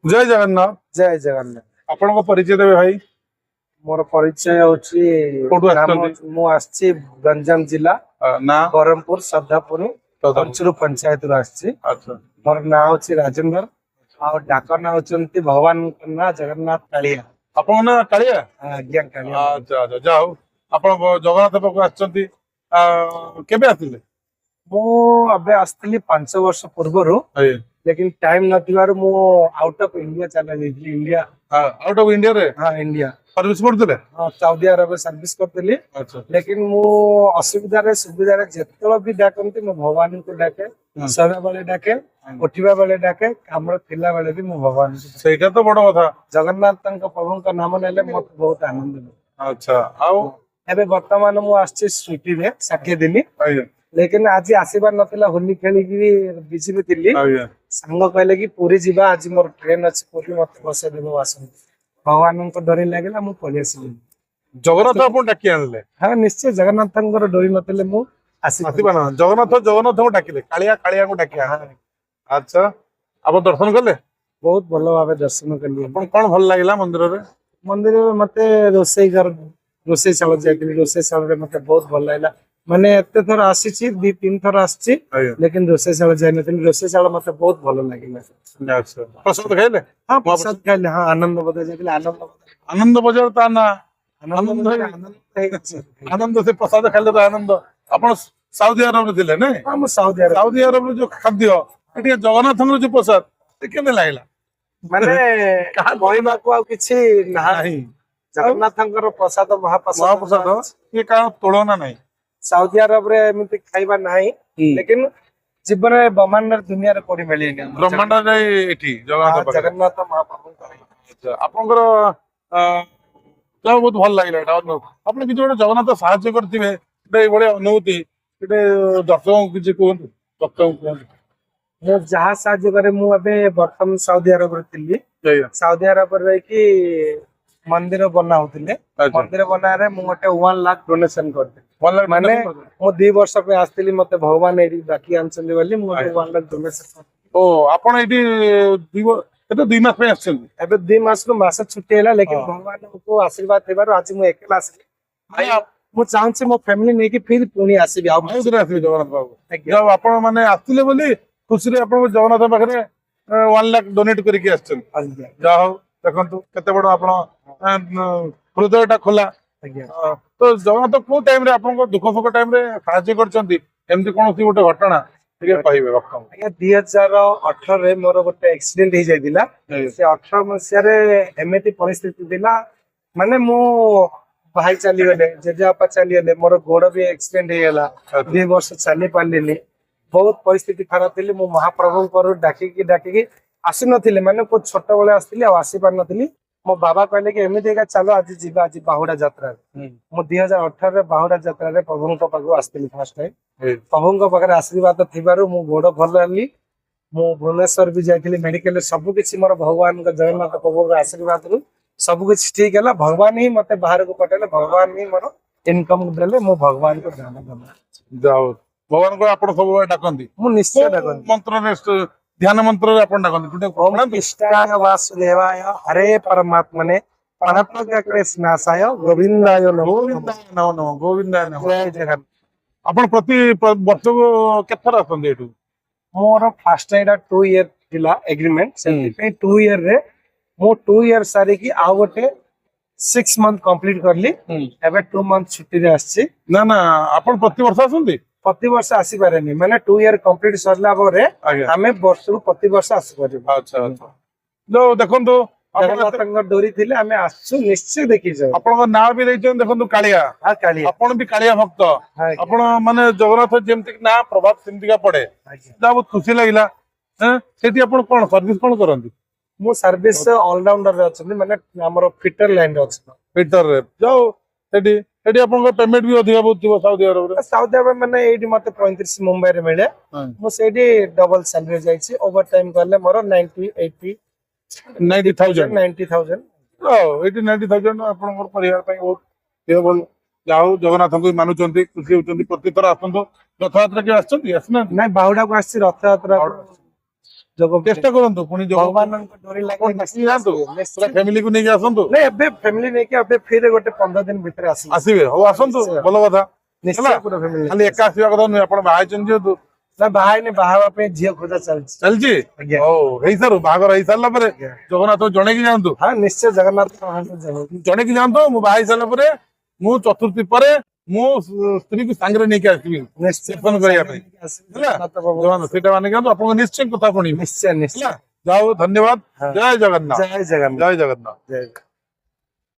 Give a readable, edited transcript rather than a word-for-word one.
जय जगन्नाथ। जय जगन्नाथ। आपन परिचय देवे भाई। मोर परिचय होची कोठु आछंती? मु आछि गंजाम जिला ना बरहमपुर सदापुर सदापुर। पंचरू पंचायत रु आछि। अच्छा मोर नाम होची राजेंद्र आ डाक ना होचंती भगवान ना जगन्नाथ कालिया। आपन ना कालिया। आज्ञा कालिया। अच्छा अच्छा जाओ आपन जगन्नाथ पाखु आछंती केबे आथिले? मु अबे आस्थिली 5 वर्ष पूर्वरु अये लेकिन टाइम नथिबारु मु आउट ऑफ इंडिया चला जाइली। इंडिया आउट ऑफ इंडिया रे हां इंडिया सर्विस करथिले। हां सऊदी अरब सर्विस करतली। अच्छा लेकिन मु असुविधा रे सुविधा रे जेतलो भी डाकंती मु भगवान को डाके सोया बेले डाके उठिबा बेले डाके हमर थिला बेले भी मु भगवान को सेटा तो बड़ कथा। जगन्नाथ प्रभु का नाम नेले मत बहुत आनंद मिले। अच्छा आउ एबे वर्तमान मु आछि स्वीटी रे 60 दिन। अये लेकिन आज आसीबार नथिला होली खेली की बिजी में थिली। अये सांग कहले कि पूरी जीवा आज मोर ट्रेन अछि पूरी मत बसे देबो आसन भगवान को डरी लागला मु पळि आसिली। जगन्नाथ आपन डाकी आनले। हाँ निश्चय जगन्नाथंकर डोरी नथिले मु आसी आसीबा ना जगन्नाथ जगन्नाथ को डाकिले कालिया कालिया को डाकी हाँ, अच्छा आप दर्शन कले? बहुत भल भाव दर्शन कली। आपन कोन भल लागिला मंदिर रे? मंदिर में मते रोसई शाला जाइली। रोसई शाला रे मते बहुत भल लागला। माने एते थोर आसीची 2-3 थोर आसीची अये लेकिन रोसई शाला जाई नथिली। रोसई शाला मते बहुत भल लागिला। अच्छा प्रसाद खाइले? हाँ प्रसाद खाइले। हाँ आनंद बदे जाइली। आनंद बजार ता ना आनंद आनंद से प्रसाद खाइले तो आनंद। आपन सऊदी अरब रे थिले नै? हाँ मु सऊदी अरब सऊदी अरब रे जो खाद्य एटी जगन्नाथ जो प्रसाद ते केने लागिला? माने कहबा को आ किछि नाही। नहीं जगन्नाथंकर प्रसाद महाप्रसाद महाप्रसाद ये का तुलना नहीं। सऊदी अरब रे एमति खाइबा नाही। लेकिन जीवन रे ब्रह्मांड दुनिया रे कोडी मिली नहीं। ब्रह्मांड रे एटी जगन्नाथ पाखरे। जगन्नाथ महाप्रभु अच्छा आपनकर बहुत भल लागिला एटा आपन कि जोडे जगन्नाथ सहाय्य करथिबे एटा बढिया अनुभूति एटा दर्शक किछि कोन दर्शक कोन मु जहाँ साहाଯ୍य करे मु अबे बर्तमान सऊदी अरब रे थिली। जय सऊदी अरब रे कि मंदिर बना होतिले। अच्छा मंदिर बना रे मु गोटे 1 लाख डोनेशन करते। भल माने मु 2 वर्ष पे आस्थिली मते भगवान एडी बाकी आनछन बोली मु 1 लाख डोनेशन। ओ आपन एटी एटा 2 मास पे आछन? एबे 2 मास को मास छुट्टी हैला लेकिन भगवान को आशीर्वाद देबारो आज मु एकला आसली। मु चाहूछी मो फैमिली नै कि फिर पुनी आसीबी आ आउथरे आसी जगन्नाथ बाबू जब आपन माने आथिले बोली खुशी रे आपन जगन्नाथ पाखरे 1 लाख डोनेट करके आछन। जा हो देखंतु केते बड़ आपन हृदयटा खोला। तो जगन्नाथ को टाइम रे आपन दुख सुख टाइम रे सहाय्य करचंती एमती कोनोसी गोटे घटना ठीक कहबे बक्कम? 2018 रे मोर गोटे एक्सीडेंट हो जाइदिला। से 18 मसिया रे एमेती परिस्थिति दिला माने मो भाई चली गले जेजेबापा चली गले मोर गोड़ भी एक्सीडेंट हो गला। 2 वर्ष चली पारलिनी। बहुत परिस्थिति खराब थिली। मो महाप्रभु को डाकी आसी नथिले माने को छोट बेले आस्थिली आ आसी पार नथिली। मो बाबा कहले कि एमिति का चलो आज जीवा आज बाहुडा यात्रा मो 2018 रे बाहुडा यात्रा रे प्रभु को पागु आस्थिली फर्स्ट टाइम। प्रभु को पाखरे आशीर्वाद थिबारु मो गोड़ भल हली। मो भुवनेश्वर भी जाइथिली मेडिकल सब किछि मोर भगवान का जगन्नाथ प्रभु का आशीर्वाद रु सब कुछ ठीक है। भगवान ही मते बाहर को पटेले भगवान ही मोर इनकम देले मो भगवान को ध्यान देना जाओ भगवान को आपण सब डाकंती मु निश्चय डाकंती। मंत्र रे ध्यान मंत्र रे आपण डाकंती ओम कृष्णाय वासुदेवाय हरे परमात्मने प्रणतज्ञ कृष्णासाय गोविंदाय नमो गोविंदाय नमो नमो गोविंदाय नमो। जय जगन्नाथ। आपण प्रति वर्ष को केथर आसंदी एटू? मोर फास्ट एडा 2 ईयर थिला एग्रीमेंट सेति पे 2 ईयर रे मो 2 ईयर सारी की आ गोटे 6 मंथ कंप्लीट करली। एबे 2 मंथ छुट्टी रे आछि। ना ना आपण प्रति वर्ष आसंदी? प्रति वर्ष आसी पारेनी माने 2 ईयर कंप्लीट सरला परे हमें वर्ष को प्रति वर्ष आसी परिबो। अच्छा अच्छा जो देखंतु जगन्नाथंकर डोरी थिले हमें आसु निश्चय देखि जाऊ। आपण ना भी दैछन देखंतु कालिया। हां कालिया आपण भी कालिया भक्त आपण माने जगन्नाथ जेमति ना प्रभाव सेमति का पड़े जा बहुत खुशी लागिला। हैं सेठी आपण कोन सर्विस कोन करंती? मो सर्विस ऑलराउंडर रे अछि माने हमर फिटर लाइन रे अछि। फिटर रे जाओ सेठी सेठी आपण पेमेंट भी अधिक बहुत थिबो सऊदी अरब रे? सऊदी अरब माने एडी मते 35 मुंबई रे मिले। मो सेडी डबल सैलरी जाइछि ओवर टाइम करले मोर 90,000 ओ 90,000 आपण परिवार पई बहुत केवल जाओ जगन्नाथ को मानुचंती खुशी होचंती प्रति थर आसंतो रथ यात्रा के आछंती आसना नहीं बाहुडा को आछि रथ यात्रा ଯୋଗ ଚେଷ୍ଟା କରନ୍ତୁ ପୁଣି ଯୋଗ ଭଗବାନଙ୍କ ଡୋରି ଲାଗିଲେ ମିଶି ଯାଆନ୍ତୁ ନିଶ୍ଚୟ। ପୁରା ଫ୍ୟାମିଲିକୁ ନେଇକି ଆସନ୍ତୁ ନାଇଁ ଏବେ ଫ୍ୟାମିଲି ନେଇକି ଏବେ ଫିର ଗୋଟେ 15 ଦିନ ଭିତରେ ଆସିବି ଆସିବେ ହଉ ଆସନ୍ତୁ ନିଶ୍ଚୟ। ଭଲ କଥା ନିଶ୍ଚୟ ହେଲା ପୁରା ଫ୍ୟାମିଲି ଖାଲି ଏକା ଆସିବା କଥା ନୁହେଁ ଆପଣ ବାହା ହେଇଛନ୍ତି ଯେହେତୁ ନା ବାହା ହେଇନି ବାହା ହେବା ପାଇଁ ଝିଅ ଖୋଜା ଚାଲିଛି ଚାଲିଛି ଆଜ୍ଞା। ହଉ ହେଇସାରୁ ବାହାଘର ହେଇସାରିଲା ପରେ ଆଜ୍ଞା। ଜଗନ୍ନାଥ ଜଣେଇକି ଯାଆନ୍ତୁ ହଁ ନିଶ୍ଚୟ ଜଗନ୍ନାଥ ମହାପ୍ରଭୁ ଜୟ। ଜଣେଇକି ଯାଆନ୍ତୁ ମୁଁ ବାହା ହେଇସାରିଲା ପରେ ମୁଁ ଚତୁର୍ଥୀ ପରେ ମୁଁ ସ୍ତ୍ରୀକୁ ସାଙ୍ଗରେ ନେଇକି ଆସିବି ନିଶ୍ଚୟ ଦର୍ଶନ କରିବା ପାଇଁ ଆସିବି ହେଲା ଜଗନ୍ନାଥ ବାବୁ। ଜଗନ୍ନାଥ ସେଇଟା ମାନେ ଯାଆନ୍ତୁ ଆପଣଙ୍କ ନିଶ୍ଚୟ କଥା ଶୁଣିବି ନିଶ୍ଚୟ ନିଶ୍ଚୟ ହେଲା ଯାଉ ଧନ୍ୟବାଦ ହଁ। ଜୟ ଜଗନ୍ନାଥ ଜୟ ଜଗନ୍ନାଥ ଜୟ ଜଗନ୍ନାଥ ଜୟ